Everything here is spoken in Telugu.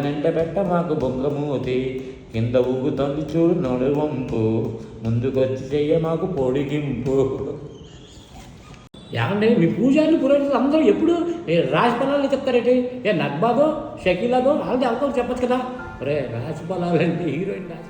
నింట పెట్ట మాకు బొంగమూతి కింద ఊగుతోంది చూడు నడువంపు ముందుకొచ్చి చెయ్య మాకు పొడిగింపు. ఏమంటే మీ పూజారులు పురోహితులు అందరూ ఎప్పుడు రాశి ఫలాలు చెప్తారేంటి? నగ్బాగో షకీలాగో వాళ్ళది అవతల చెప్పచ్చు కదా. రే రాశి ఫలాలు అంటే హీరోయిన్ రాశి